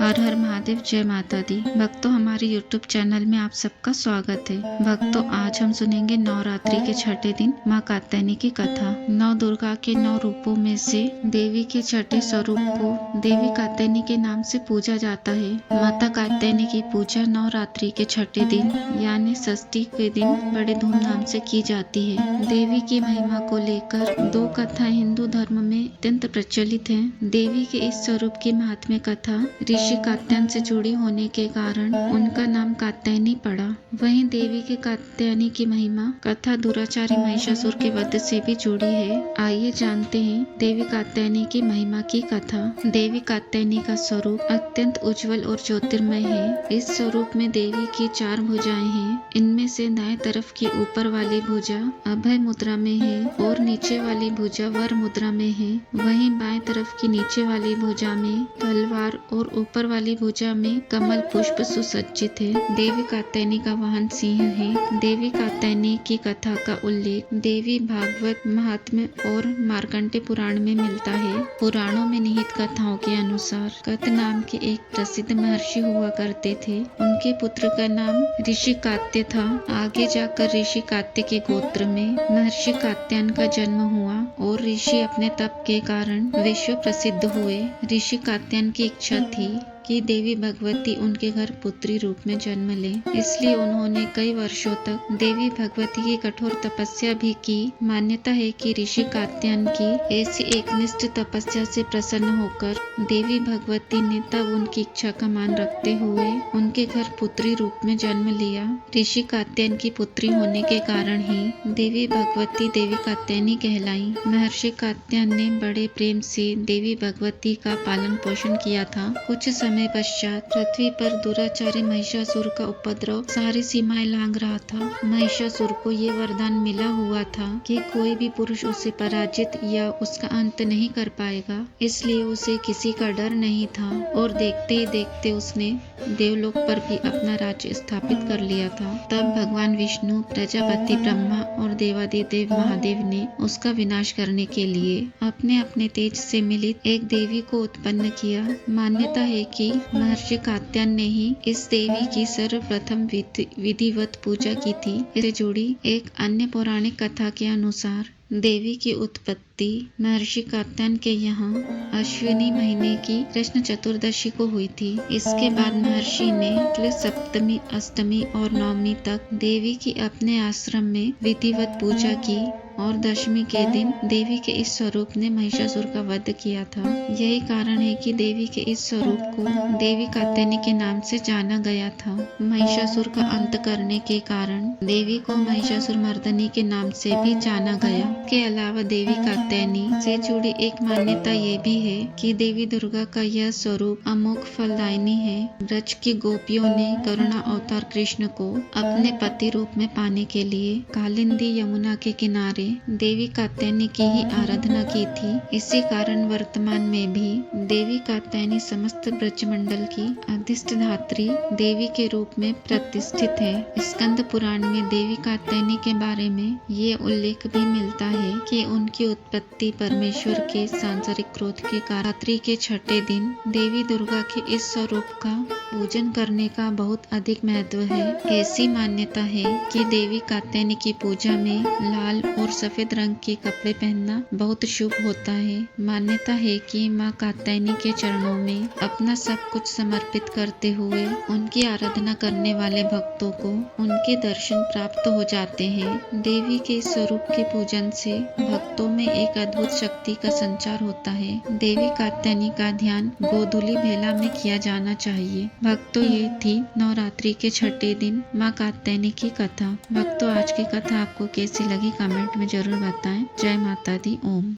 हर हर महादेव, जय माता दी। भक्तों, हमारे यूट्यूब चैनल में आप सबका स्वागत है। भक्तों, आज हम सुनेंगे नवरात्रि के छठे दिन माँ कात्यायनी की कथा। नौ दुर्गा के 9 रूपों में से देवी के छठे स्वरूप को देवी कात्यायनी के नाम से पूजा जाता है। माता कात्यायनी की पूजा नवरात्रि के छठे दिन यानी षष्ठी के दिन बड़े धूमधाम से की जाती है। देवी की महिमा को लेकर 2 कथाएं हिंदू धर्म में अत्यंत प्रचलित हैं। देवी के इस स्वरूप की महात्म्य कथा ऋषि कात्यायन से जुड़ी होने के कारण उनका नाम कात्यायनी पड़ा। वहीं देवी के कात्यायनी की महिमा कथा दुराचारी महिषासुर के वध से भी जुड़ी है। आइए जानते हैं देवी कात्यायनी की महिमा की कथा। देवी कात्यायनी का स्वरूप अत्यंत उज्जवल और ज्योतिर्मय है। इस स्वरूप में देवी की 4 भुजाएं हैं। इनमें से दाएं तरफ की ऊपर वाली भुजा अभय मुद्रा में है और नीचे वाली भुजा वर मुद्रा में है। वहीं बाएं तरफ की नीचे वाली भुजा में तलवार और ऊपर वाली भुजा में कमल पुष्प सुसज्जित है। देवी कात्यायनी का वाहन सिंह है। देवी कात्यायनी की कथा का उल्लेख देवी भागवत महात्म्य और मार्कंडेय पुराण में मिलता है। पुराणों में निहित कथाओं के अनुसार कत नाम के एक प्रसिद्ध महर्षि हुआ करते थे। उनके पुत्र का नाम ऋषि कात्य था। आगे जाकर ऋषि कात्य के गोत्र में महर्षि कात्यायन का जन्म हुआ और ऋषि अपने तप के कारण विश्व प्रसिद्ध हुए। ऋषि कात्यायन की इच्छा थी कि देवी भगवती उनके घर पुत्री रूप में जन्म ले, इसलिए उन्होंने कई वर्षों तक देवी भगवती की कठोर तपस्या भी की। मान्यता है कि ऋषि कात्यायन की ऐसी एकनिष्ठ तपस्या से प्रसन्न होकर देवी भगवती ने तब उनकी इच्छा का मान रखते हुए उनके घर पुत्री रूप में जन्म लिया। ऋषि कात्यायन की पुत्री होने के कारण ही देवी भगवती देवी कात्यायनी कहलाई। महर्षि कात्यायन ने बड़े प्रेम से देवी भगवती का पालन पोषण किया था। कुछ समय पश्चात पृथ्वी पर दुराचारी महिषासुर का उपद्रव सारी सीमाएं लांघ रहा था। महिषासुर को ये वरदान मिला हुआ था कि कोई भी पुरुष उसे पराजित या उसका अंत नहीं कर पाएगा, इसलिए उसे किसी का डर नहीं था और देखते ही देखते उसने देवलोक पर भी अपना राज्य स्थापित कर लिया था। तब भगवान विष्णु, प्रजापति ब्रह्मा और देवादिदेव महादेव ने उसका विनाश करने के लिए अपने अपने तेज से मिलित एक देवी को उत्पन्न किया। मान्यता है कि महर्षि कात्यायन ने ही इस देवी की सर्वप्रथम विधिवत पूजा की थी। इससे जुड़ी एक अन्य पौराणिक कथा के अनुसार देवी की उत्पत्ति महर्षि कात्यायन के यहाँ अश्विनी महीने की कृष्ण चतुर्दशी को हुई थी। इसके बाद महर्षि ने शुक्ल सप्तमी, अष्टमी और नवमी तक देवी की अपने आश्रम में विधिवत पूजा की और दशमी के दिन देवी के इस स्वरूप ने महिषासुर का वध किया था। यही कारण है कि देवी के इस स्वरूप को देवी कात्यायनी के नाम से जाना गया था। महिषासुर का अंत करने के कारण देवी को महिषासुर मर्दनी के नाम से भी जाना गया। के अलावा देवी कात्यायनी से जुड़ी एक मान्यता ये भी है कि देवी दुर्गा का यह स्वरूप अमोघ फलदायिनी है। ब्रज की गोपियों ने करुणा अवतार कृष्ण को अपने पति रूप में पाने के लिए कालिंदी यमुना के किनारे देवी कात्यायनी की ही आराधना की थी। इसी कारण वर्तमान में भी देवी कात्यायनी समस्त ब्रजमंडल की अधिष्ठात्री देवी के रूप में प्रतिष्ठित है। स्कंद पुराण में देवी कात्यायनी के बारे में ये उल्लेख भी मिलता है कि उनकी उत्पत्ति परमेश्वर के सांसारिक क्रोध के रात्रि के छठे दिन देवी दुर्गा के इस स्वरूप का पूजन करने का बहुत अधिक महत्व है। ऐसी मान्यता है कि देवी कात्यायनी की पूजा में लाल और सफेद रंग के कपड़े पहनना बहुत शुभ होता है। मान्यता है कि माँ कात्यायनी के चरणों में अपना सब कुछ समर्पित करते हुए उनकी आराधना करने वाले भक्तों को उनके दर्शन प्राप्त हो जाते हैं। देवी के स्वरूप के पूजन से भक्तों में एक अद्भुत शक्ति का संचार होता है। देवी कात्यायनी का ध्यान गोधूली बेला में किया जाना चाहिए। भक्तों, ये थी नवरात्रि के छठे दिन माँ कात्यायनी की कथा। भक्तों, आज की कथा आपको कैसी लगी कमेंट में जरूर बताएं। जय माता दी। ओम।